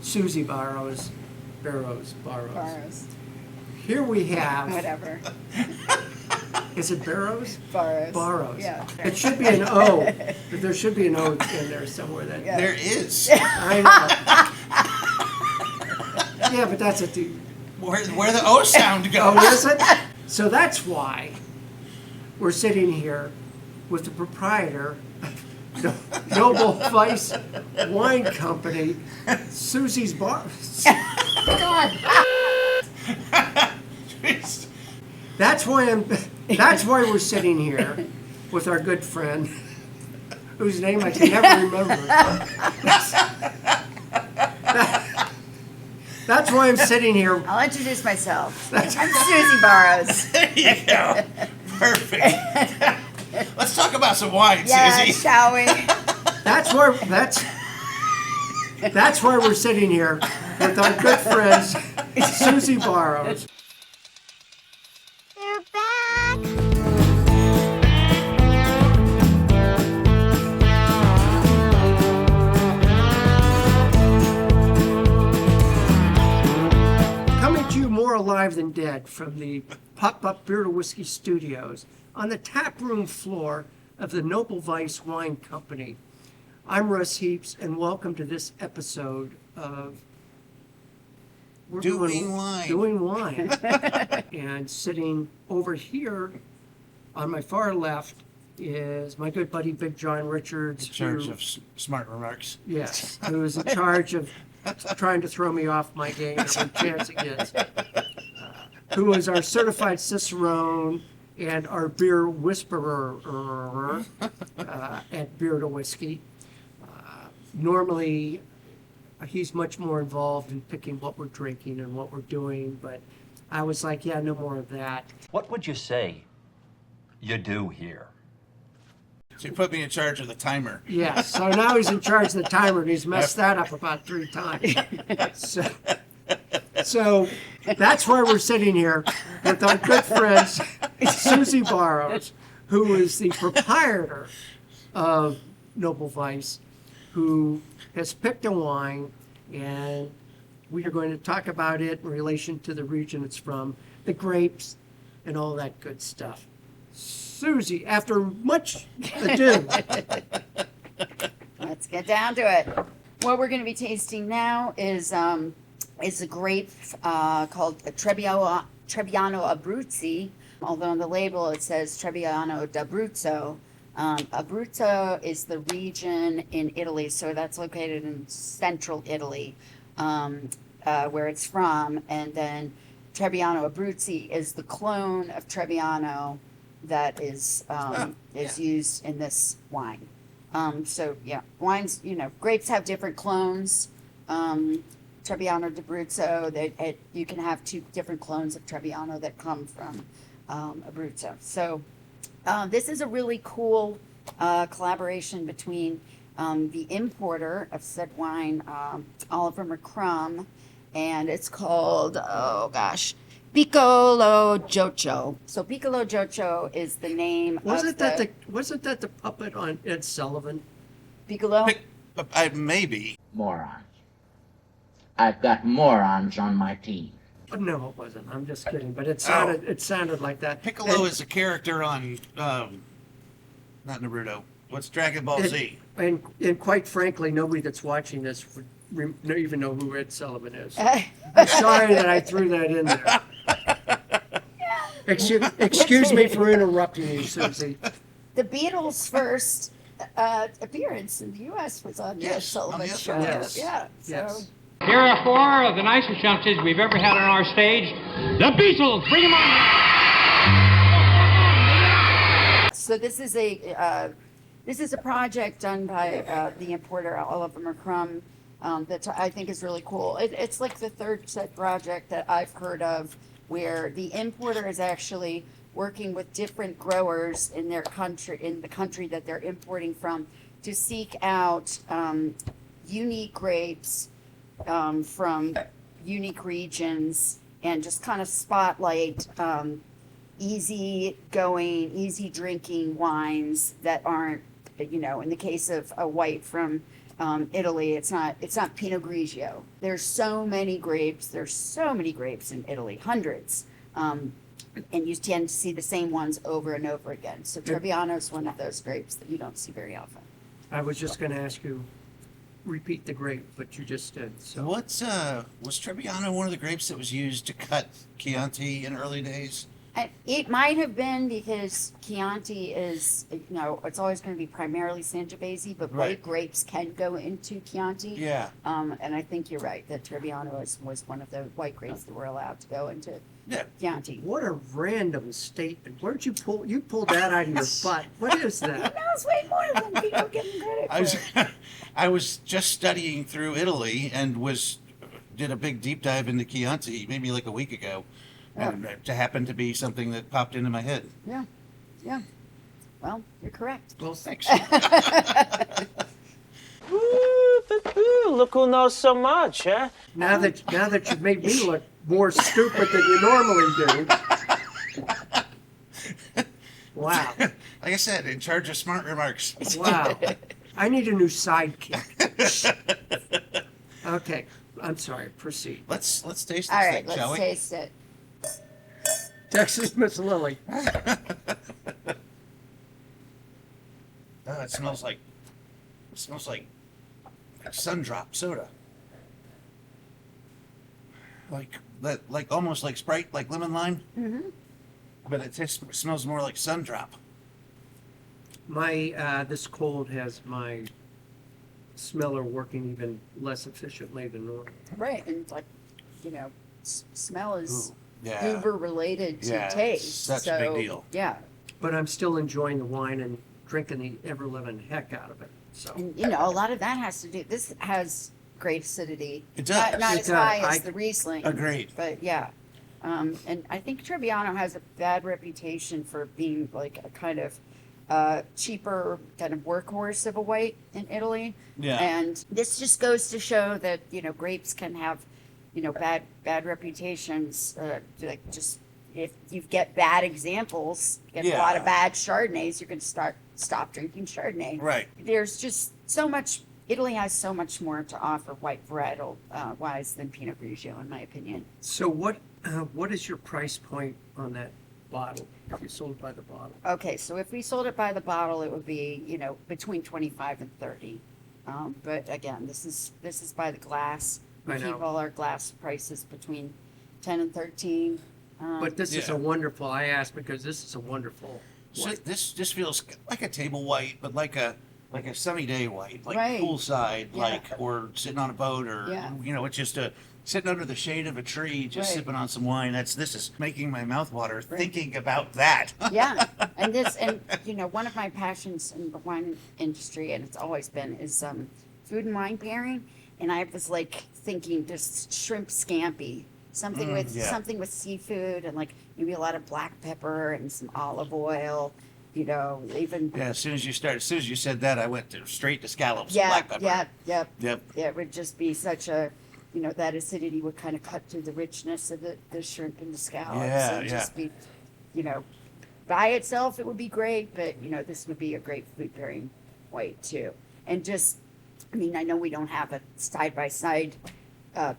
Susie Barrows. Barrows. Barrows. Here we have, Whatever. is it Barrows? Barrows. Barrows. Yeah. It should be an O, but there should be an O in there somewhere. That Yeah. There is. I know. Yeah, but that's a Where the O sound goes. Oh, is it? So that's why we're sitting here with the proprietor of Noble Vice Wine Company, Susie's Bar. God. That's why we're sitting here with our good friend, whose name I can never remember. That's why I'm sitting here. I'll introduce myself. I'm Susie Barrows. There you go. Perfect. Let's talk about some wine, Yeah, Susie. shall we? That's why we're sitting here with our good friends, Susie Barrows. They're back! Coming to you more alive than dead from the pop-up beer to whiskey studios on the tap room floor of the Noble Vice Wine Company. I'm Russ Heaps, and welcome to this episode of Doing Wine. Doing Wine. And sitting over here on my far left is my good buddy Big John Richards. In charge who- of smart remarks. Yes, who is in charge of trying to throw me off my game every chance he gets. Who is our certified Cicerone and our beer whisperer at Beer to Whiskey. Normally, he's much more involved in picking what we're drinking and what we're doing, but I was like, yeah, no more of that. What would you say you do here? So you put me in charge of the timer. Yeah, so now he's in charge of the timer, and he's messed that up about 3 times. So that's why we're sitting here with our good friends, Susie Barrows, who is the proprietor of Noble Vice, who has picked a wine, and we are going to talk about it in relation to the region it's from, the grapes, and all that good stuff. Susie, after much ado, Let's get down to it. What we're going to be tasting now is a grape called Trebbiano Abruzzo, although on the label it says Trebbiano d'Abruzzo. Abruzzo is the region in Italy, so that's located in central Italy, where it's from. And then Trebbiano Abruzzo is the clone of Trebbiano that is used in this wine. So yeah, wines, grapes have different clones. Trebbiano d'Abruzzo, you can have 2 different clones of Trebbiano that come from Abruzzo. So this is a really cool collaboration between the importer of said wine, Oliver McCrum, and it's called, Piccolo Goccio. So Piccolo Goccio is the name wasn't of that the puppet on Ed Sullivan? Piccolo? Maybe. Morons. I've got morons on my team. No, it wasn't. I'm just kidding. But it sounded like that. Piccolo is a character on, not Naruto. What's Dragon Ball Z? And quite frankly, nobody that's watching this would even know who Ed Sullivan is. I'm sorry that I threw that in there. Excuse me for interrupting you, Susie. The Beatles' first appearance in the U.S. was on Yes, Ed Sullivan's on the show. Ed Sullivan. Yeah. So. Yes. Here are 4 of the nicest youngsters we've ever had on our stage. The Beatles, bring them on! So this is a project done by the importer Oliver McCrum that I think is really cool. It's like the third set project that I've heard of where the importer is actually working with different growers in the country that they're importing from, to seek out unique grapes from unique regions and just kind of spotlight easy going, easy drinking wines that aren't, in the case of a white from Italy. It's not Pinot Grigio. There's so many grapes. There's so many grapes in Italy, hundreds. And you tend to see the same ones over and over again. So Trebbiano is one of those grapes that you don't see very often. I was just going to ask you, repeat the grape, but you just did. So What's was Trebbiano one of the grapes that was used to cut Chianti in early days? It might have been because Chianti is, it's always going to be primarily Sangiovese, but Right. white grapes can go into Chianti. Yeah. And I think you're right that Trebbiano was one of the white grapes that were allowed to go into Yeah. Chianti. what a random statement. Where'd you pull? You pulled that out of your butt. What is that? That was way more than people getting credit I was for. I was just studying through Italy and did a big deep dive into Chianti maybe like a week ago, and it happened to be something that popped into my head. Yeah, yeah. Well, you're correct. Well, thanks. Look who knows so much, huh? Now that you've made me look more stupid than you normally do. Wow. Like I said, in charge of smart remarks. Wow. I need a new sidekick. Okay. I'm sorry. Proceed. Let's taste this All right, thing, shall let's we? taste it. Texas Miss Lily. Oh, it smells like Sundrop soda. Like almost like Sprite, like lemon lime. Mm-hmm. But it smells more like Sundrop. My this cold has my smeller working even less efficiently than normal. Right, and smell is Yeah. uber related to Yeah, taste. such a big deal. Yeah, But I'm still enjoying the wine and drinking the ever-living heck out of it. So and a lot of that has to do. This has great acidity. It does. Not It as does. high as I the Riesling. Agreed. But yeah, and I think Trebbiano has a bad reputation for being like a kind of cheaper kind of workhorse of a white in Italy. Yeah. And this just goes to show that grapes can have bad reputations. Like just if you get bad examples, get a lot of bad Chardonnays, you're going to stop drinking Chardonnay. Right. There's just so much. Italy has so much more to offer white varietal wise than Pinot Grigio, in my opinion. So what is your price point on that bottle if you sold it by the bottle? Okay, so if we sold it by the bottle, it would be between 25 and 30. But again, this is by the glass. We I know. keep all our glass prices between 10 and 13. But this is Yeah. a wonderful. I asked because this is a wonderful. So white. this just feels like a table white, but like a sunny day white, like Right. poolside, Yeah. or sitting on a boat, or Yeah. it's just sitting under the shade of a tree, just Right. sipping on some wine. This is making my mouth water thinking about that. Yeah, and one of my passions in the wine industry, and it's always been, is food and wine pairing. And I was like thinking just shrimp scampi, something with seafood, and like maybe a lot of black pepper and some olive oil. Even Yeah, as soon as you said that, I went straight to scallops, yeah, black pepper. yeah. Yep. Yeah, it would just be such a, that acidity would kind of cut through the richness of the shrimp and the scallops. Yeah, and yeah. just be, by itself it would be great, but this would be a great food pairing white too. And just, I know we don't have a side by side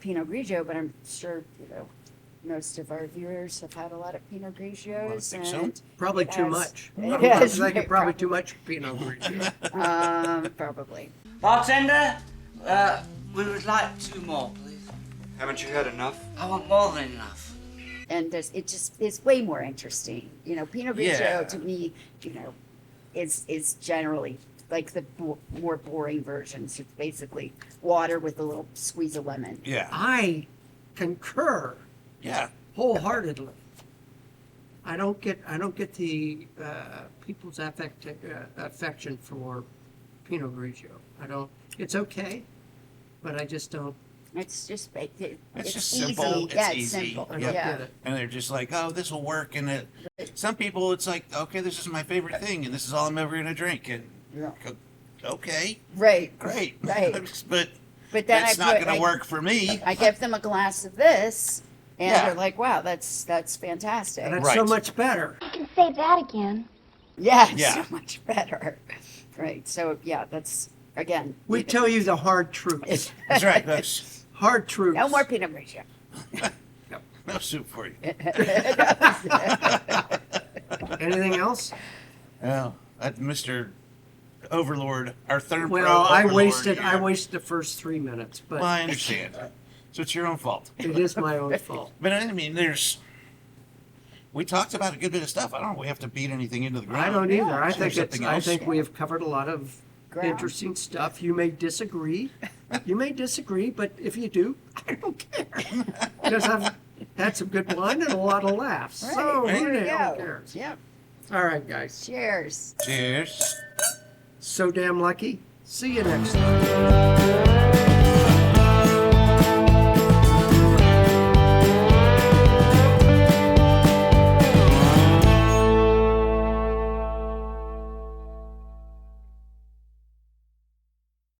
Pinot Grigio, but I'm sure most of our viewers have had a lot of Pinot Grigios. I think so. and Probably it too has- much. it has- I think probably too much Pinot Grigio. Probably. Bartender, we would like 2 more, please. Haven't you had enough? I want more than enough. And it's way more interesting. Pinot Grigio Yeah. to me, is generally like the more boring versions. It's basically water with a little squeeze of lemon. Yeah. I concur Yeah. wholeheartedly. I don't get the people's affection for Pinot Grigio. I don't. It's okay, but I just don't. It's just baked. It's just easy. simple. It's Yeah, easy. simple. I don't Yeah. get it. And they're just like, oh, this will work. And some people, it's like, okay, this is my favorite thing, and this is all I'm ever gonna drink. And Yeah. okay, Right. great, Right. but But then that's not gonna work for me. I give them a glass of this, and Yeah. they're like, "Wow, that's fantastic." And it's so Right. much better. You can say that again. Yeah, it's Yeah. so much better. Right. So yeah, again. We tell you the hard truths. That's right. That's Hard truths. No more peanut butter. no soup for you. Anything else? Well, Mr. Overlord, our third Well, pro I overlord wasted here. the first 3 minutes, but Well, I understand. So it's your own fault. it is my own fault. But I mean, we talked about a good bit of stuff. I don't know if we have to beat anything into the ground. I don't either. I Is there think something I else? think we have covered a lot of Ground. interesting stuff. You may disagree. You may disagree, but if you do, I don't care. Because I've had some good wine and a lot of laughs. Right, So there who you the hell go. cares? Yep. All right, guys. Cheers. Cheers. So damn lucky. See you next time.